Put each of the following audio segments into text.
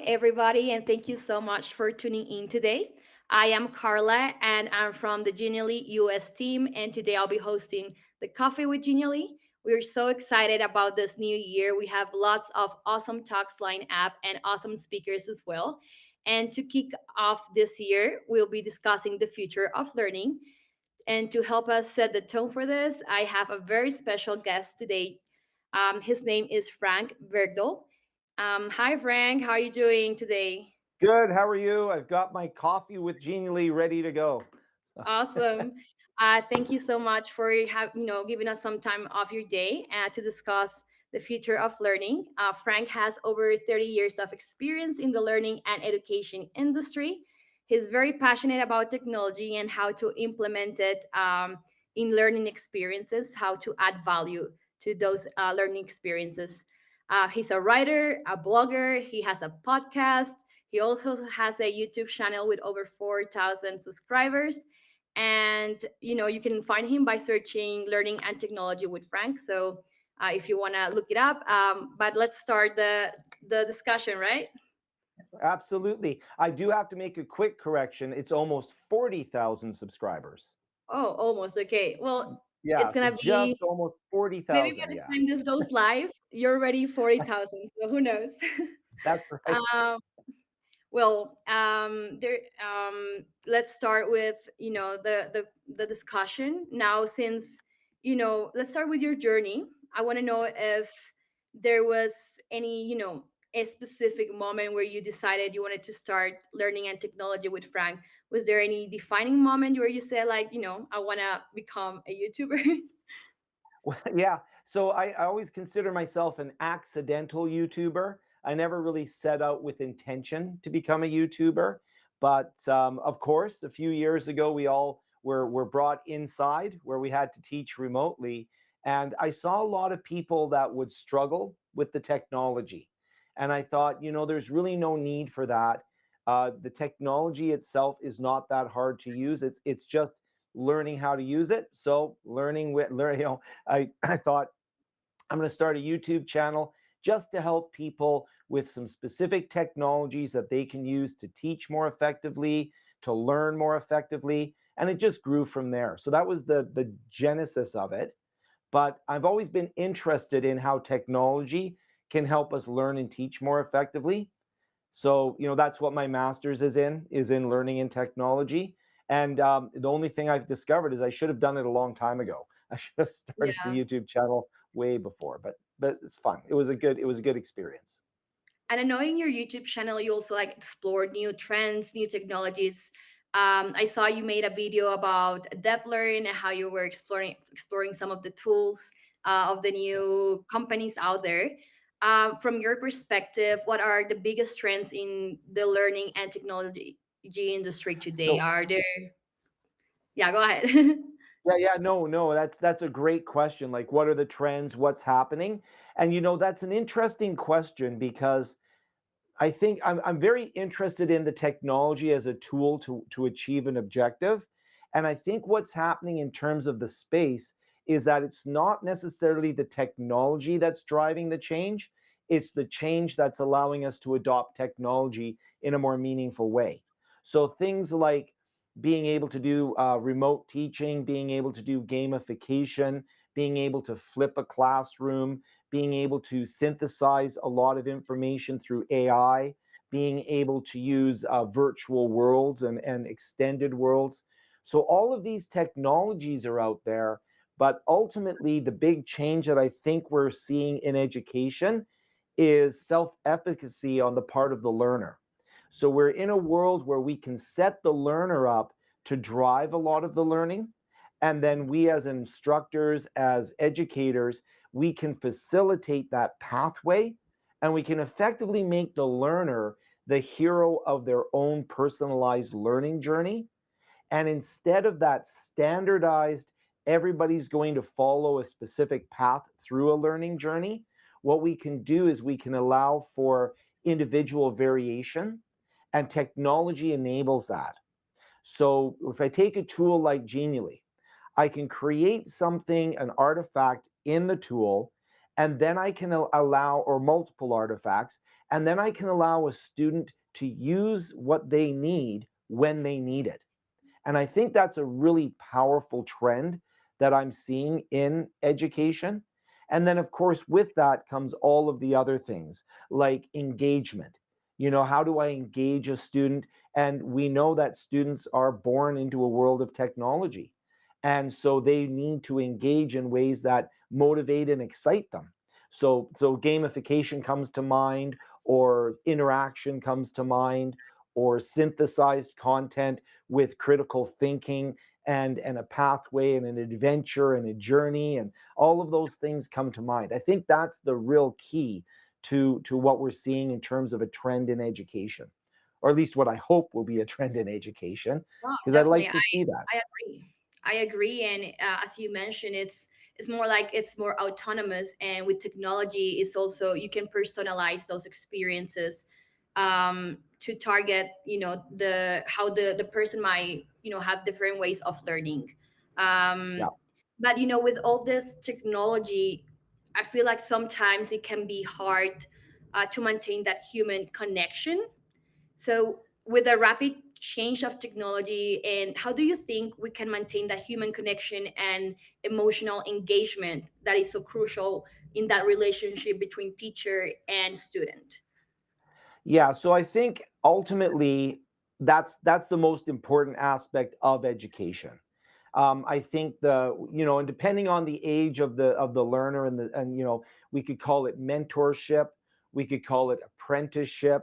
everybody, and thank you so much for tuning in today. I am Carla, and I'm from the Genially US team, and today I'll be hosting the Coffee with Genially. We're so excited about this new year. We have lots of awesome talks lined up and awesome speakers as well. And to kick off this year, we'll be discussing the future of learning. And to help us set the tone for this, I have a very special guest today. His name is Frank Bergdoll. Hi, Frank. How are you doing today? Good. How are you? I've got my coffee with Genially ready to go. So, Awesome. Thank you so much for giving us some time of your day to discuss the future of learning. Frank has over 30 years of experience in the learning and education industry. He's very passionate about technology and how to implement it in learning experiences, how to add value to those learning experiences. He's a writer, a blogger. He has a podcast. He also has a YouTube channel with over 4,000 subscribers, and you can find him by searching learning and technology with Frank. So if you want to look it up, but let's start the discussion, right? absolutely. I do have to make a quick correction. It's almost 40,000 subscribers. Oh, almost. Okay, well, Yeah, it's so gonna just be almost maybe by 40,000. the Yeah, time this goes live you're already 40,000, so who knows. that's right. um, Well, let's start with the discussion now. Since let's start with your journey. I want to know if there was any a specific moment where you decided you wanted to start learning and technology with Frank. Was there any defining moment where you said, like, I want to become a YouTuber? Well, yeah. So I always consider myself an accidental YouTuber. I never really set out with intention to become a YouTuber. But of course, a few years ago, we all were brought inside where we had to teach remotely. And I saw a lot of people that would struggle with the technology. And I thought, there's really no need for that. The technology itself is not that hard to use. It's just learning how to use it. So I thought I'm going to start a YouTube channel just to help people with some specific technologies that they can use to teach more effectively, to learn more effectively. And it just grew from there. So that was the genesis of it. But I've always been interested in how technology can help us learn and teach more effectively. So, that's what my master's is in learning and technology. And the only thing I've discovered is I should have done it a long time ago. I should have started the Yeah. YouTube channel way before, but it's fun. It was a good experience. And I know in your YouTube channel you also like explore new trends, new technologies. I saw you made a video about DevLearn and how you were exploring some of the tools of the new companies out there. From your perspective, what are the biggest trends in the learning and technology industry today? So Are there? Yeah, go ahead. yeah, no, that's a great question. Like, what are the trends? What's happening? And that's an interesting question because I think I'm very interested in the technology as a tool to achieve an objective. And I think what's happening in terms of the space is that it's not necessarily the technology that's driving the change, it's the change that's allowing us to adopt technology in a more meaningful way. So things like being able to do remote teaching, being able to do gamification, being able to flip a classroom, being able to synthesize a lot of information through AI, being able to use virtual worlds and extended worlds. So, all of these technologies are out there, but ultimately, the big change that I think we're seeing in education is self efficacy on the part of the learner. So, we're in a world where we can set the learner up to drive a lot of the learning. And then we, as instructors, as educators, we can facilitate that pathway and we can effectively make the learner the hero of their own personalized learning journey. And instead of that standardized, everybody's going to follow a specific path through a learning journey, what we can do is we can allow for individual variation, and technology enables that. So if I take a tool like Genially, I can create something, an artifact in the tool, and then I can allow, or multiple artifacts, And then I can allow a student to use what they need when they need it. And I think that's a really powerful trend that I'm seeing in education. And then, of course, with that comes all of the other things like engagement. How do I engage a student? And we know that students are born into a world of technology. And so they need to engage in ways that motivate and excite them. So gamification comes to mind, or interaction comes to mind, or synthesized content with critical thinking and a pathway and an adventure and a journey, and all of those things come to mind. I think that's the real key to what we're seeing in terms of a trend in education, or at least what I hope will be a trend in education, No, because I'd definitely. like to see that. I agree. I agree. And as you mentioned, it's more like it's more autonomous. And with technology, it's also you can personalize those experiences to target, the how the person might, have different ways of learning. Yeah. Um, but with all this technology, I feel like sometimes it can be hard to maintain that human connection. So, with a rapid change of technology, and how do you think we can maintain that human connection and emotional engagement that is so crucial in that relationship between teacher and student? Yeah, so I think ultimately that's the most important aspect of education. I think and depending on the age of the learner, and we could call it mentorship, we could call it apprenticeship,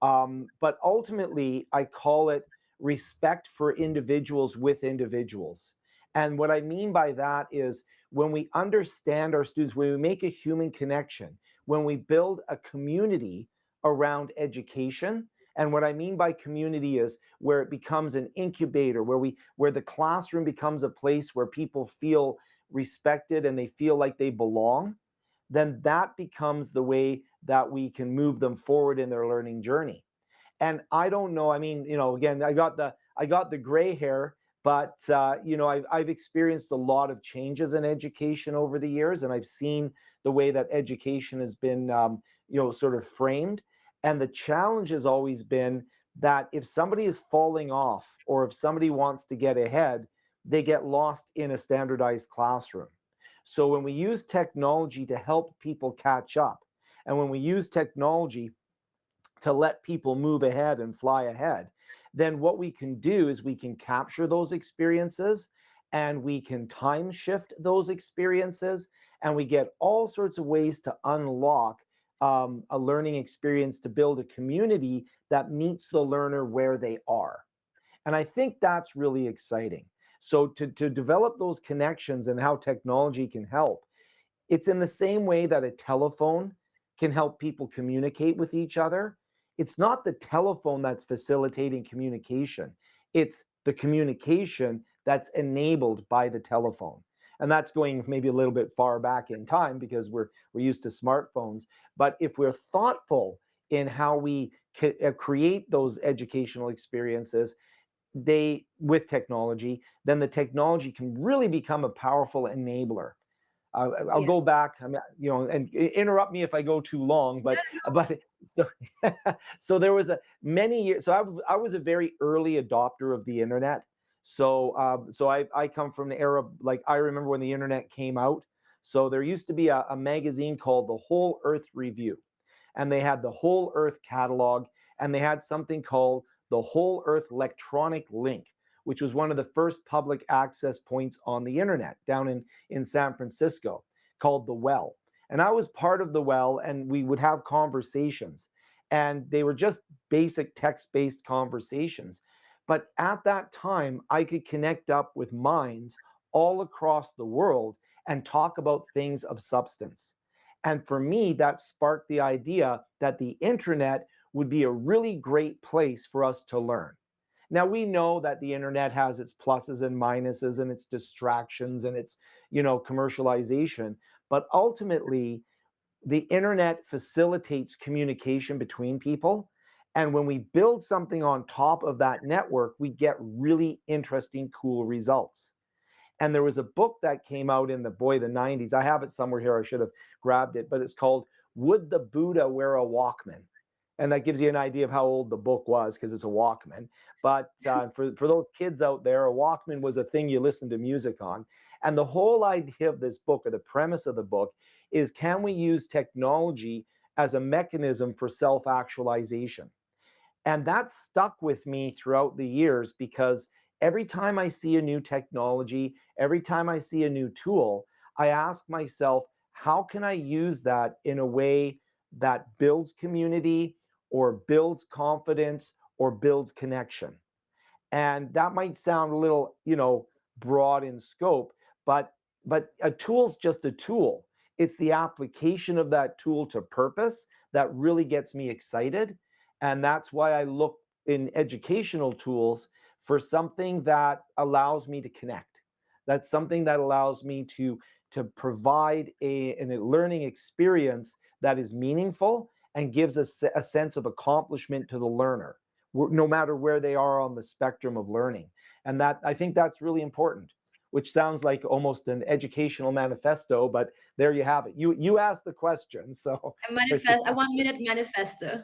but ultimately I call it respect for individuals with individuals. And what I mean by that is when we understand our students, when we make a human connection, when we build a community around education. And what I mean by community is where it becomes an incubator, where the classroom becomes a place where people feel respected and they feel like they belong, then that becomes the way that we can move them forward in their learning journey. And I don't know. I mean, again, I got the gray hair, but I've experienced a lot of changes in education over the years, and I've seen the way that education has been, sort of framed. And the challenge has always been that if somebody is falling off, or if somebody wants to get ahead, they get lost in a standardized classroom. So when we use technology to help people catch up, and when we use technology to let people move ahead and fly ahead, then what we can do is we can capture those experiences, and we can time shift those experiences, and we get all sorts of ways to unlock a learning experience to build a community that meets the learner where they are. And I think that's really exciting. So to develop those connections and how technology can help, it's in the same way that a telephone can help people communicate with each other. It's not the telephone that's facilitating communication, it's the communication that's enabled by the telephone. And that's going maybe a little bit far back in time because we're used to smartphones. But if we're thoughtful in how we create those educational experiences, they with technology, then the technology can really become a powerful enabler. I'll Yeah. go back. I mean, and interrupt me if I go too long. No, But so so there was a many years. So I was a very early adopter of the internet. So I come from the era, like, I remember when the internet came out. So there used to be a magazine called the Whole Earth Review, and they had the Whole Earth catalog, and they had something called the Whole Earth Electronic Link, which was one of the first public access points on the internet down in San Francisco, called the Well. And I was part of the Well, and we would have conversations, and they were just basic text-based conversations. But at that time, I could connect up with minds all across the world and talk about things of substance. And for me, that sparked the idea that the internet would be a really great place for us to learn. Now we know that the internet has its pluses and minuses and its distractions and its, commercialization, but ultimately the internet facilitates communication between people. And when we build something on top of that network, we get really interesting, cool results. And there was a book that came out in the 90s. I have it somewhere here. I should have grabbed it, but it's called Would the Buddha Wear a Walkman? And that gives you an idea of how old the book was because it's a Walkman. But for those kids out there, a Walkman was a thing you listened to music on. And the whole idea of this book, or the premise of the book, is can we use technology as a mechanism for self actualization? And that stuck with me throughout the years because every time I see a new technology, every time I see a new tool, I ask myself, how can I use that in a way that builds community or builds confidence or builds connection? And that might sound a little, broad in scope, but a tool's just a tool. It's the application of that tool to purpose that really gets me excited. And that's why I look in educational tools for something that allows me to connect. That's something that allows me to provide a learning experience that is meaningful and gives a sense of accomplishment to the learner, no matter where they are on the spectrum of learning. And that, I think that's really important, which sounds like almost an educational manifesto, but there you have it. You asked the question, so there's the A 1 minute manifesto.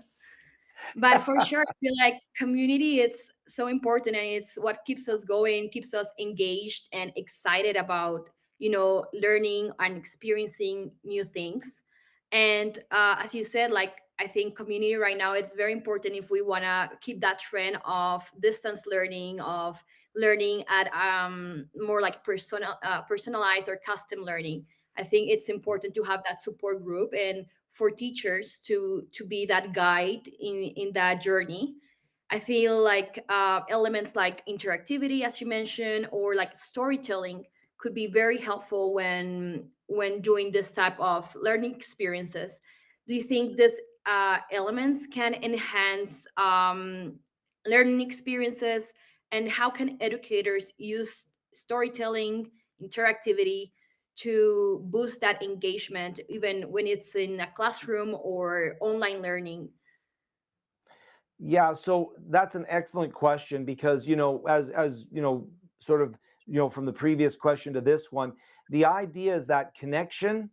But for sure, I feel like community, it's so important, and it's what keeps us going, keeps us engaged and excited about, learning and experiencing new things. And as you said, like, I think community right now, it's very important if we want to keep that trend of distance learning, of learning at more like personalized or custom learning. I think it's important to have that support group, and for teachers to be that guide in that journey. I feel like elements like interactivity, as you mentioned, or like storytelling could be very helpful when doing this type of learning experiences. Do you think these elements can enhance learning experiences, and how can educators use storytelling, interactivity to boost that engagement, even when it's in a classroom or online learning? Yeah, so that's an excellent question because as sort of from the previous question to this one, the idea is that connection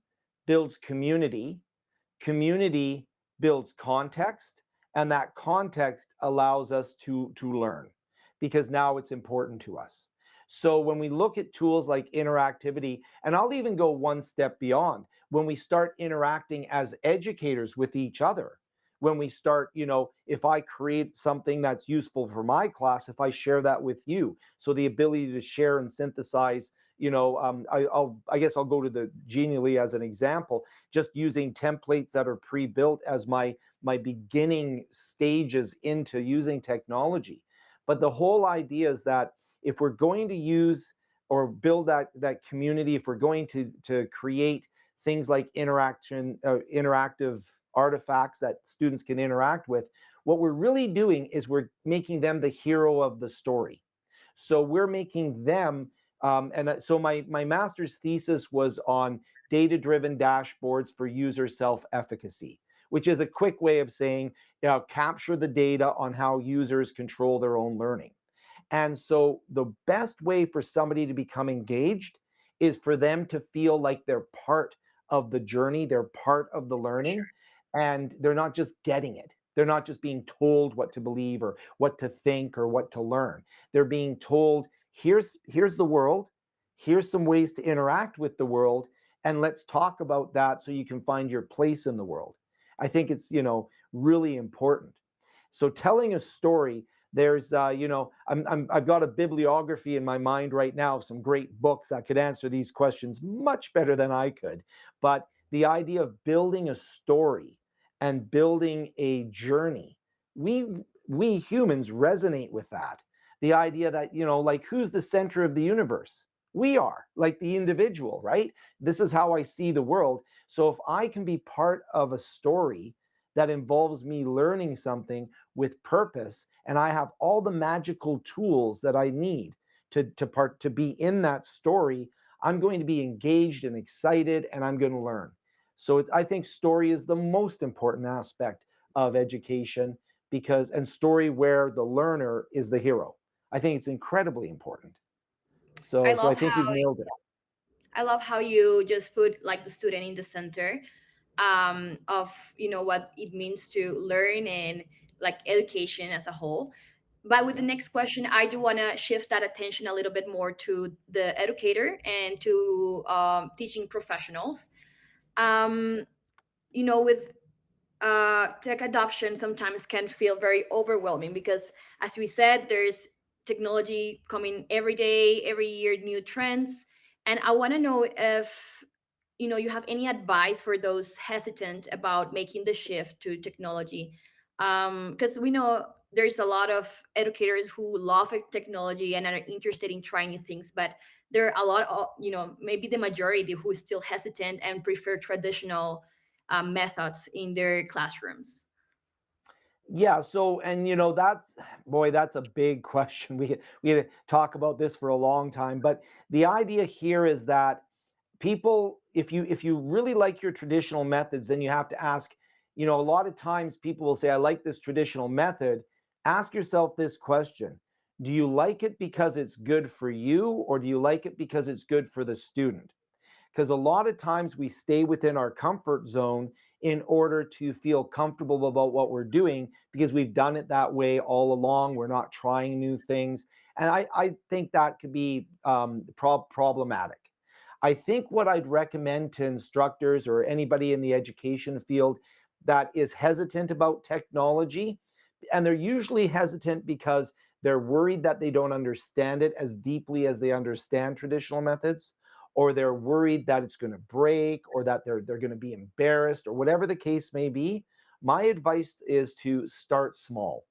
builds community, community builds context, and that context allows us to learn because now it's important to us. So when we look at tools like interactivity, and I'll even go one step beyond, when we start interacting as educators with each other, when we start, if I create something that's useful for my class, if I share that with you, so the ability to share and synthesize, I guess I'll go to the Genially as an example, just using templates that are pre-built as my beginning stages into using technology. But the whole idea is that if we're going to use or build that community, if we're going to create things like interactive artifacts that students can interact with, what we're really doing is we're making them the hero of the story. So we're making them, and so my master's thesis was on data-driven dashboards for user self-efficacy, which is a quick way of saying, capture the data on how users control their own learning. And so the best way for somebody to become engaged is for them to feel like they're part of the journey, they're part of the For learning, sure. and they're not just getting it. They're not just being told what to believe or what to think or what to learn. They're being told, here's the world, here's some ways to interact with the world, and let's talk about that so you can find your place in the world. I think it's, really important. So telling a story, there's I've got a bibliography in my mind right now of some great books that could answer these questions much better than I could. But the idea of building a story and building a journey, we we humans resonate with that. The idea that, like, who's the center of the universe? We are, like, the individual, right? This is how I see the world. So if I can be part of a story that involves me learning something with purpose, and I have all the magical tools that I need to be in that story, I'm going to be engaged and excited, and I'm going to learn. So I think story is the most important aspect of education, because and story where the learner is the hero. I think it's incredibly important. I So love I think how you've nailed it. I love how you just put like the student in the center. of what it means to learn and like education as a whole. But with the Yeah. next question, I do want to shift that attention a little bit more to the educator and to teaching professionals. um, with tech adoption sometimes can feel very overwhelming because, as we said, there's technology coming every day, every year, new trends. And I want to know if you have any advice for those hesitant about making the shift to technology, because we know there's a lot of educators who love technology and are interested in trying new things, but there are a lot of, maybe the majority who is still hesitant and prefer traditional methods in their classrooms. Yeah, so and that's boy, that's a big question. We could talk about this for a long time, but the idea here is that people, if you really like your traditional methods, then you have to ask, a lot of times people will say, I like this traditional method. Ask yourself this question. Do you like it because it's good for you, or do you like it because it's good for the student? Because a lot of times we stay within our comfort zone in order to feel comfortable about what we're doing because we've done it that way all along. We're not trying new things. And I think that could be problematic. I think what I'd recommend to instructors or anybody in the education field that is hesitant about technology, and they're usually hesitant because they're worried that they don't understand it as deeply as they understand traditional methods, or they're worried that it's going to break, or that they're going to be embarrassed, or whatever the case may be. My advice is to start small.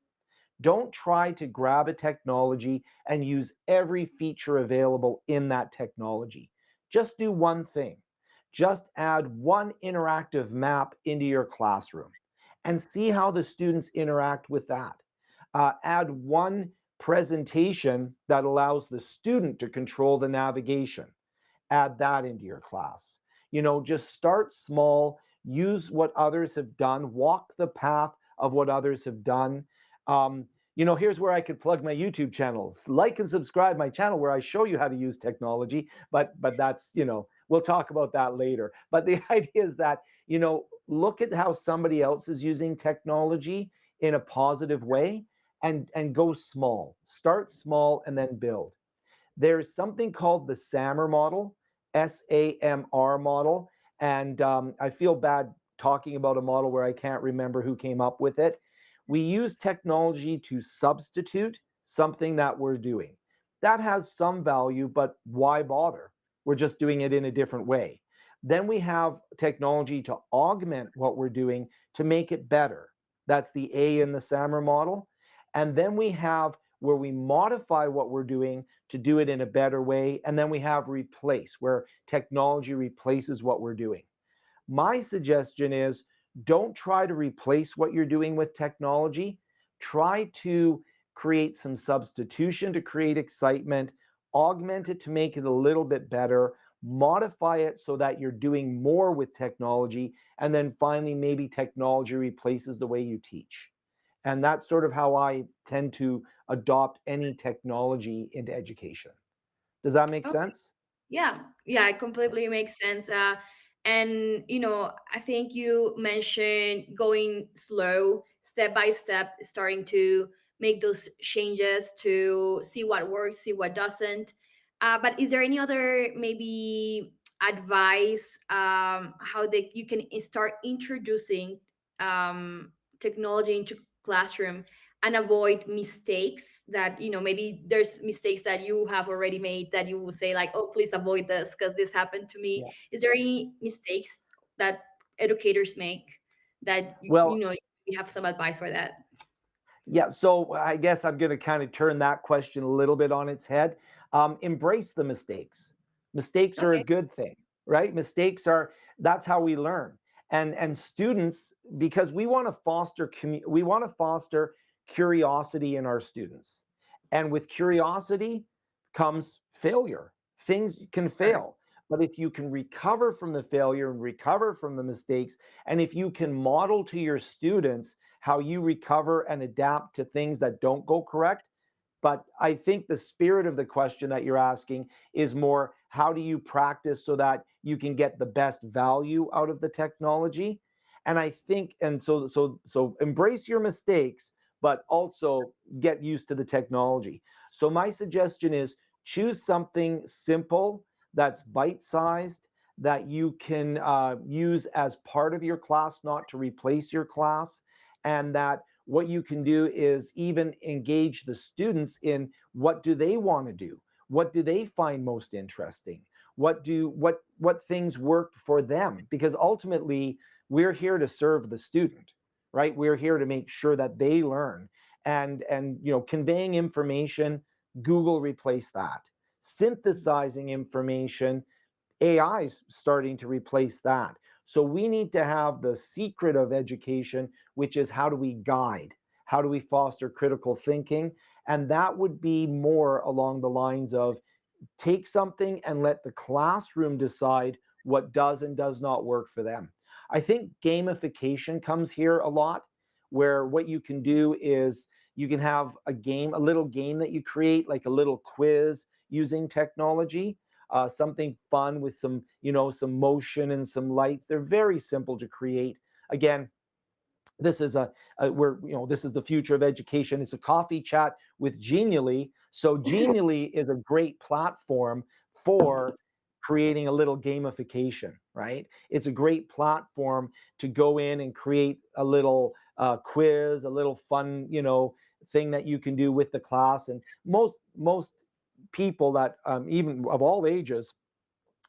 Don't try to grab a technology and use every feature available in that technology. Just do one thing. Just add one interactive map into your classroom and see how the students interact with that. Add one presentation that allows the student to control the navigation. Add that into your class. Just start small, use what others have done, walk the path of what others have done. Here's where I could plug my YouTube channel. Like and subscribe my channel where I show you how to use technology. But that's, we'll talk about that later. But the idea is that, look at how somebody else is using technology in a positive way, and go small. Start small and then build. There's something called the SAMR model, SAMR model. And I feel bad talking about a model where I can't remember who came up with it. We use technology to substitute something that we're doing. That has some value, but why bother? We're just doing it in a different way. Then we have technology to augment what we're doing to make it better. That's the A in the SAMR model. And then we have where we modify what we're doing to do it in a better way. And then we have replace, where technology replaces what we're doing. My suggestion is don't try to replace what you're doing with technology. Try to create some substitution to create excitement, augment it to make it a little bit better, modify it so that you're doing more with technology, and then finally, maybe technology replaces the way you teach. And that's sort of how I tend to adopt any technology into education. Does that make sense? Yeah, yeah, it completely makes sense. And I think you mentioned going slow, step by step, starting to make those changes to see what works, see what doesn't. But is there any other maybe advice, how you can start introducing technology into classroom and avoid mistakes that maybe there's mistakes that you have already made that you will say like, oh, please avoid this because this happened to me. Yeah. Is there any mistakes that educators make that Well, you have some advice for that? yeah, so I guess I'm going to kind of turn that question a little bit on its head. Embrace the mistakes. Mistakes are a Okay. good thing, right? Mistakes are That's how we learn. And students, because we want to foster curiosity in our students. And with curiosity comes failure. Things can Sure. fail. But if you can recover from the failure and recover from the mistakes, and if you can model to your students how you recover and adapt to things that don't go correct. But I think the spirit of the question that you're asking is more, how do you practice so that you can get the best value out of the technology? And I think, and so embrace your mistakes, but also get used to the technology. So my suggestion is choose something simple that's bite-sized, that you can use as part of your class, not to replace your class, and that what you can do is even engage the students in what do they want to do, what do they find most interesting, what things work for them, because ultimately we're here to serve the student, right? We're here to make sure that they learn. And conveying information, Google replaced that. Synthesizing information, AI is starting to replace that. So we need to have the secret of education, which is how do we guide? How do we foster critical thinking? And that would be more along the lines of take something and let the classroom decide what does and does not work for them. I think gamification comes here a lot, where what you can do is you can have a game, a little game that you create, like a little quiz using technology, something fun with some motion and some lights. They're very simple to create. Again, this is this is the future of education. It's a coffee chat with Genially. So Genially is a great platform for creating a little gamification, right? It's a great platform to go in and create a little quiz, a little fun, thing that you can do with the class. And most people that even of all ages,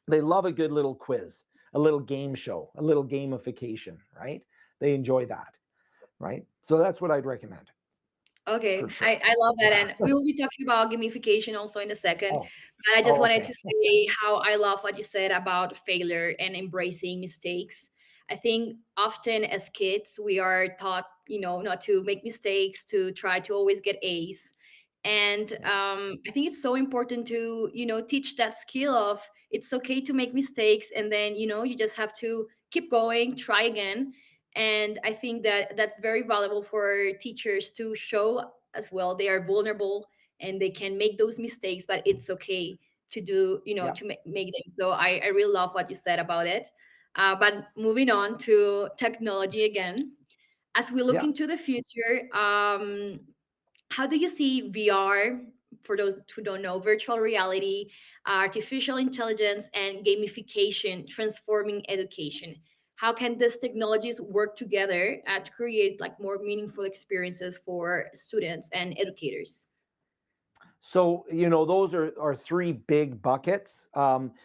they love a good little quiz, a little game show, a little gamification, right? They enjoy that, right? So that's what I'd recommend for Okay, sure. I love that. Yeah. And we will be talking about gamification also in a second. Oh, But I just oh, wanted okay. to say how I love what you said about failure and embracing mistakes. I think often as kids, we are taught, not to make mistakes, to try to always get A's. And Yeah. I think it's so important to, teach that skill of it's okay to make mistakes. And then, you just have to keep going, try again. And I think that that's very valuable for teachers to show as well they are vulnerable and they can make those mistakes, but it's okay to do, Yeah. to make them. So I really love what you said about it. But moving on to technology again, as we look Yeah. into the future, how do you see VR, for those who don't know, virtual reality, artificial intelligence, and gamification transforming education? How can these technologies work together to create like more meaningful experiences for students and educators? So, those are three big buckets.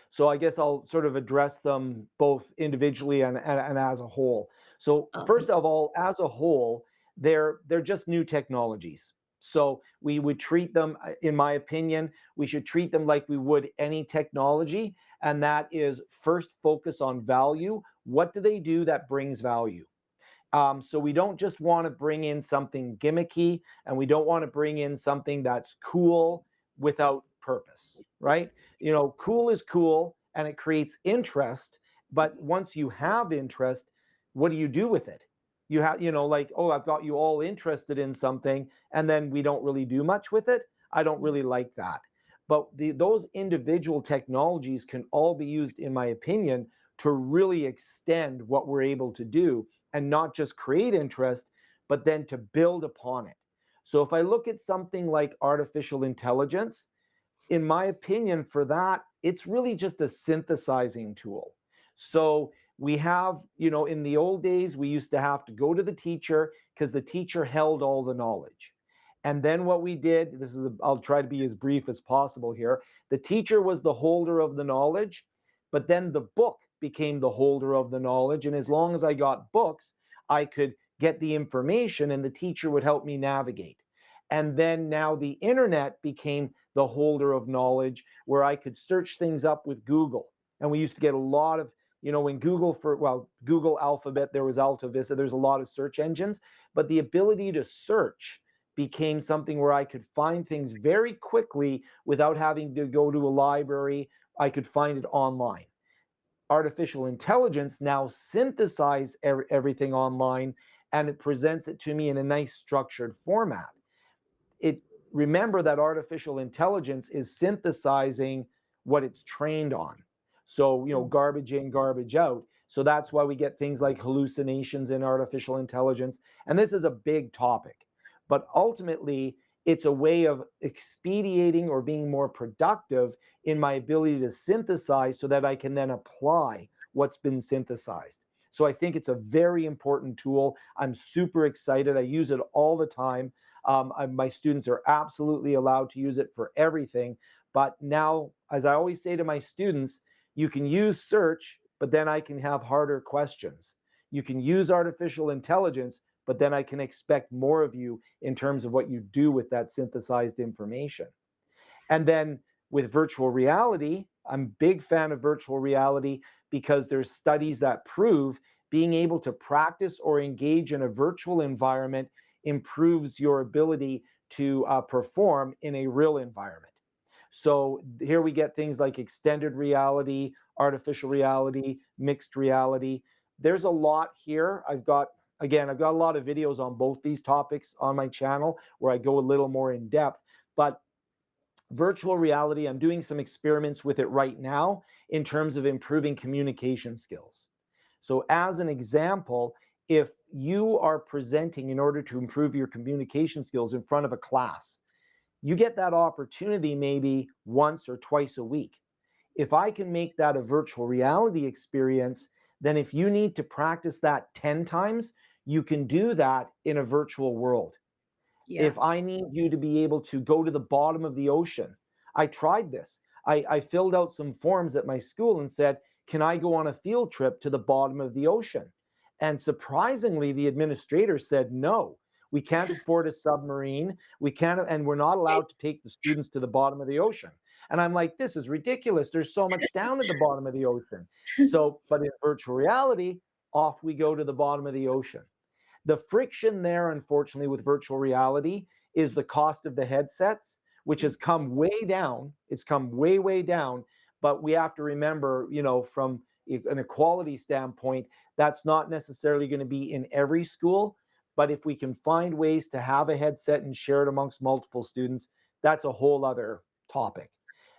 So I guess I'll sort of address them both individually and as a whole. So Awesome. first of all, as a whole, they're just new technologies. So we would treat them, in my opinion, we should treat them like we would any technology, and that is first focus on value. What do they do that brings value? So we don't just want to bring in something gimmicky, and we don't want to bring in something that's cool without purpose, right? Cool is cool and it creates interest. But once you have interest, what do you do with it? You have, like, oh, I've got you all interested in something, and then we don't really do much with it. I don't really like that. But those individual technologies can all be used, in my opinion, to really extend what we're able to do, and not just create interest, but then to build upon it. So if I look at something like artificial intelligence, in my opinion, for that, it's really just a synthesizing tool. So we have, in the old days, we used to have to go to the teacher because the teacher held all the knowledge. And then what we did, I'll try to be as brief as possible here. The teacher was the holder of the knowledge, but then the book became the holder of the knowledge. And as long as I got books, I could get the information and the teacher would help me navigate. And then now the internet became the holder of knowledge, where I could search things up with Google. And we used to get a lot of, when Google Alphabet, there was Alta Vista, there's a lot of search engines, but the ability to search became something where I could find things very quickly without having to go to a library. I could find it online. Artificial intelligence now synthesize everything online, and it presents it to me in a nice structured format. It Remember that artificial intelligence is synthesizing what it's trained on. So, Mm. garbage in, garbage out. So that's why we get things like hallucinations in artificial intelligence. And this is a big topic. But ultimately, it's a way of expediting or being more productive in my ability to synthesize so that I can then apply what's been synthesized. So I think it's a very important tool. I'm super excited. I use it all the time. My students are absolutely allowed to use it for everything. But now, as I always say to my students, you can use search, but then I can have harder questions. You can use artificial intelligence, but then I can expect more of you in terms of what you do with that synthesized information. And then with virtual reality, I'm a big fan of virtual reality because there's studies that prove being able to practice or engage in a virtual environment improves your ability to perform in a real environment. So here we get things like extended reality, artificial reality, mixed reality. There's a lot here. I've got a lot of videos on both these topics on my channel where I go a little more in depth. But virtual reality, I'm doing some experiments with it right now in terms of improving communication skills. So, as an example, if you are presenting in order to improve your communication skills in front of a class, you get that opportunity maybe once or twice a week. If I can make that a virtual reality experience, then if you need to practice that 10 times, you can do that in a virtual world. Yeah. If I need you to be able to go to the bottom of the ocean, I tried this. I filled out some forms at my school and said, can I go on a field trip to the bottom of the ocean? And surprisingly, the administrator said, no, we can't afford a submarine. We can't, and we're not allowed Yes. to take the students to the bottom of the ocean. And I'm like, this is ridiculous. There's so much down at the bottom of the ocean. So, but in virtual reality, off we go to the bottom of the ocean. The friction there, unfortunately, with virtual reality is the cost of the headsets, which has come way down. It's come way, way down. But we have to remember, from an equality standpoint, that's not necessarily going to be in every school. But if we can find ways to have a headset and share it amongst multiple students, that's a whole other topic.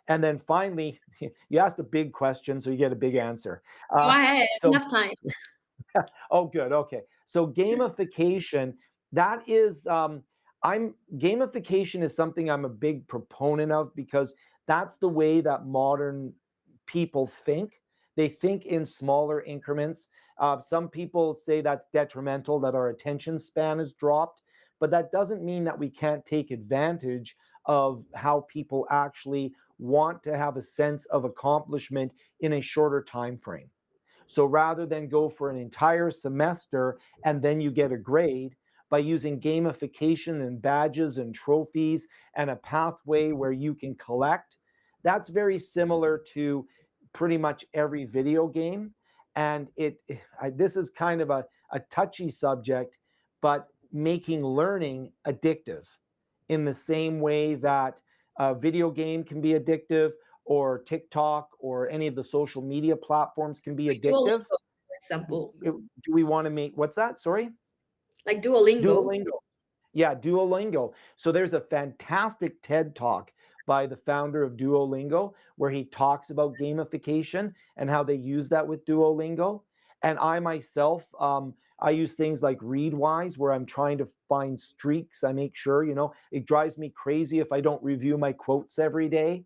And then finally, you asked a big question, so you get a big answer. Go ahead. So Enough time. Oh, good. Okay. So gamification, that is, I'm gamification is something I'm a big proponent of because that's the way that modern people think. They think in smaller increments. Some people say that's detrimental, that our attention span has dropped, but that doesn't mean that we can't take advantage of how people actually want to have a sense of accomplishment in a shorter time frame. So rather than go for an entire semester and then you get a grade, by using gamification and badges and trophies and a pathway where you can collect, that's very similar to pretty much every video game. And this is kind of a touchy subject, but making learning addictive in the same way that a video game can be addictive or TikTok or any of the social media platforms can be Like addictive. Duolingo, for example. Do we want to make what's that? Sorry? Like Duolingo. Duolingo. Yeah, Duolingo. So there's a fantastic TED talk by the founder of Duolingo where he talks about gamification and how they use that with Duolingo. And I myself, I use things like Readwise where I'm trying to find streaks. I make sure, it drives me crazy if I don't review my quotes every day,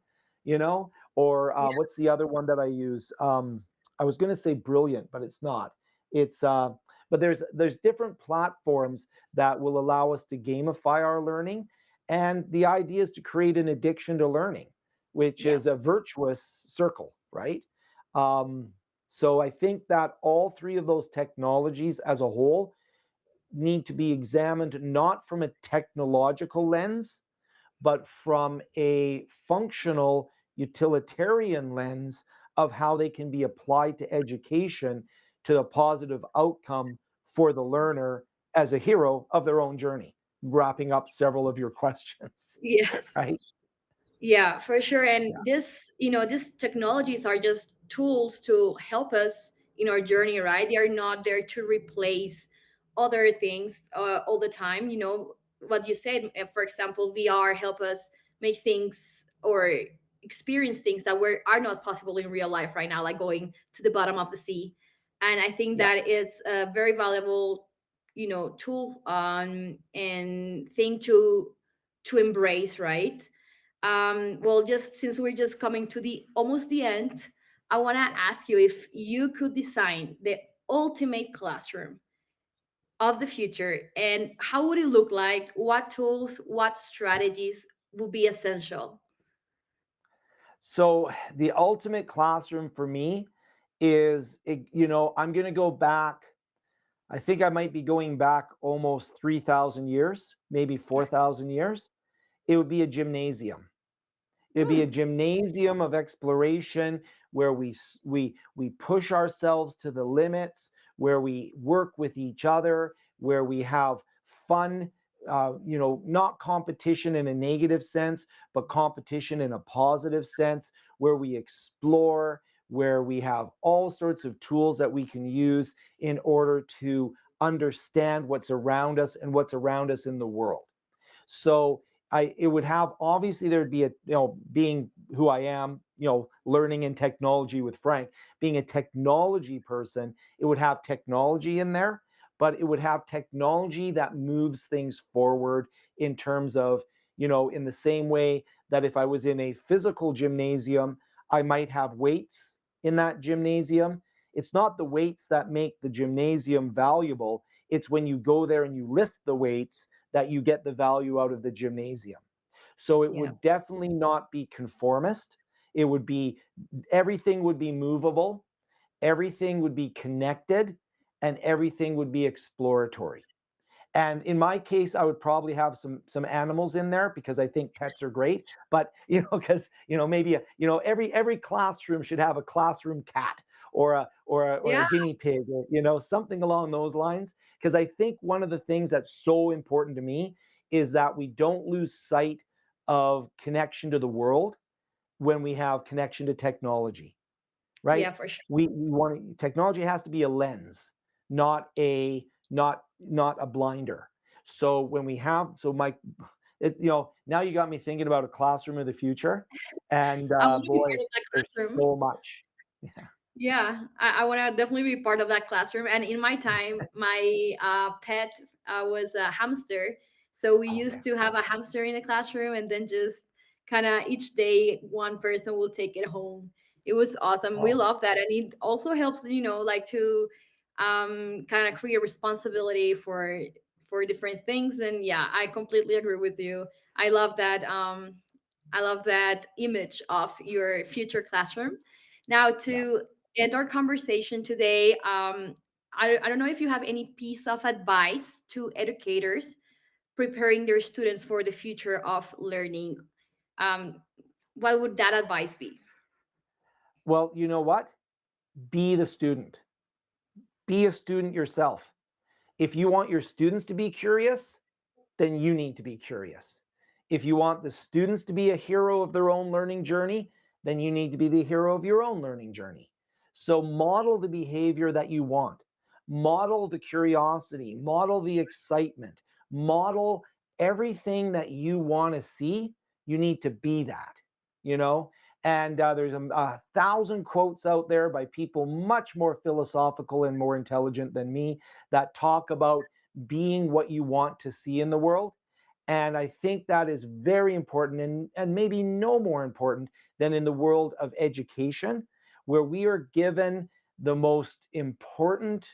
or Yeah. what's the other one that I use? I was going to say Brilliant, but it's not. It's, but there's different platforms that will allow us to gamify our learning. And the idea is to create an addiction to learning, which Yeah. is a virtuous circle, right? Um, so I think that all three of those technologies as a whole need to be examined not from a technological lens, but from a functional utilitarian lens of how they can be applied to education to a positive outcome for the learner as a hero of their own journey. Wrapping up several of your questions, Yeah. right? Yeah, for sure. Yeah. And these technologies are just tools to help us in our journey, right? They are not there to replace other things all the time. What you said, for example, VR help us make things or experience things that are not possible in real life right now, like going to the bottom of the sea. And I think Yeah. that it's a very valuable, tool, and thing to embrace, right? Well, just since we're just coming to the almost the end, I want to Yeah. ask you, if you could design the ultimate classroom of the future, and how would it look like? What tools, what strategies would be essential? So the ultimate classroom for me is, I'm going to go back. I think I might be going back almost 3,000 years, maybe 4,000 years. It would be a gymnasium. It'd be a Hmm. gymnasium of exploration where we push ourselves to the limits, where we work with each other, where we have fun. Not competition in a negative sense, but competition in a positive sense, where we explore, where we have all sorts of tools that we can use in order to understand what's around us and what's around us in the world. So it would have, obviously there'd be being who I am, learning in technology with Frank, being a technology person, it would have technology in there, but it would have technology that moves things forward in terms of, in the same way that if I was in a physical gymnasium, I might have weights in that gymnasium. It's not the weights that make the gymnasium valuable. It's when you go there and you lift the weights that you get the value out of the gymnasium. So it Yeah. would definitely not be conformist. It would be, everything would be movable, everything would be connected, and everything would be exploratory. And in my case, I would probably have some animals in there because I think pets are great. But because maybe every classroom should have a classroom cat or a Yeah. guinea pig, or something along those lines. Because I think one of the things that's so important to me is that we don't lose sight of connection to the world when we have connection to technology, right? Yeah, for sure. We want, technology has to be a lens, not a blinder. So when we have, so Mike, now you got me thinking about a classroom of the future, and I want to be boy, part of that there's classroom. so much. Yeah. Yeah, I want to definitely be part of that classroom. And in my time, my pet was a hamster. So we Oh yeah. used to have a hamster in the classroom, and then just kind of each day one person will take it home. It was awesome. We Oh love that, and it also helps, like to kind of create responsibility for different things. And yeah, I completely agree with you. I love that. I love that image of your future classroom. Now, yeah. to end our conversation today, I don't know if you have any piece of advice to educators preparing their students for the future of learning. Um, what would that advice be? Well, you know what? Be the student. Be a student yourself. If you want your students to be curious, then you need to be curious. If you want the students to be a hero of their own learning journey, then you need to be the hero of your own learning journey. So model the behavior that you want, model the curiosity, model the excitement, model everything that you want to see. You need to be that, you know? And there's a thousand quotes out there by people much more philosophical and more intelligent than me that talk about being what you want to see in the world. And I think that is very important, and maybe no more important than in the world of education, where we are given the most important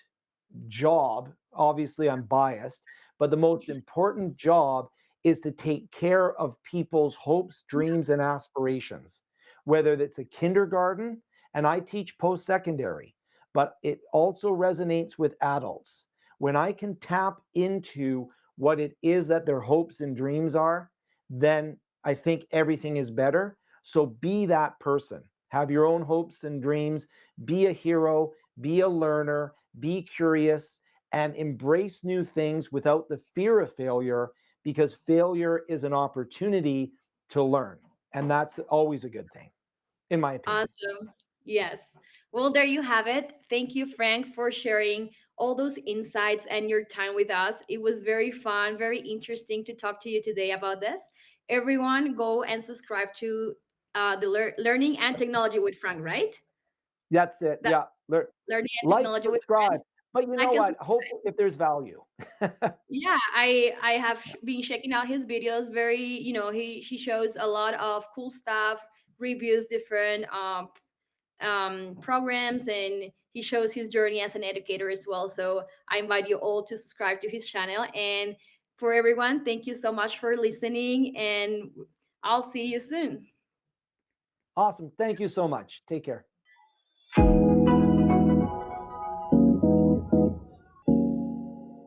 job. Obviously, I'm biased, but the most important job is to take care of people's hopes, dreams, and aspirations, whether it's a kindergarten, and I teach post secondary, but it also resonates with adults. When I can tap into what it is that their hopes and dreams are, then I think everything is better. So be that person. Have your own hopes and dreams, be a hero, be a learner, be curious, and embrace new things without the fear of failure, because failure is an opportunity to learn. And that's always a good thing, in my opinion. Awesome. Yes. Well, there you have it. Thank you, Frank, for sharing all those insights and your time with us. It was very fun, very interesting to talk to you today about this. Everyone, go and subscribe to Learning and Technology with Frank, right? That's it. That Yeah. Learning and Like, Technology with subscribe. Frank. But you know Like and what? subscribe. Hopefully, if there's value. Yeah, I have been checking out his videos. Very, he shows a lot of cool stuff, reviews different programs, and he shows his journey as an educator as well. So I invite you all to subscribe to his channel. And for everyone, thank you so much for listening, and I'll see you soon. Awesome. Thank you so much. Take care.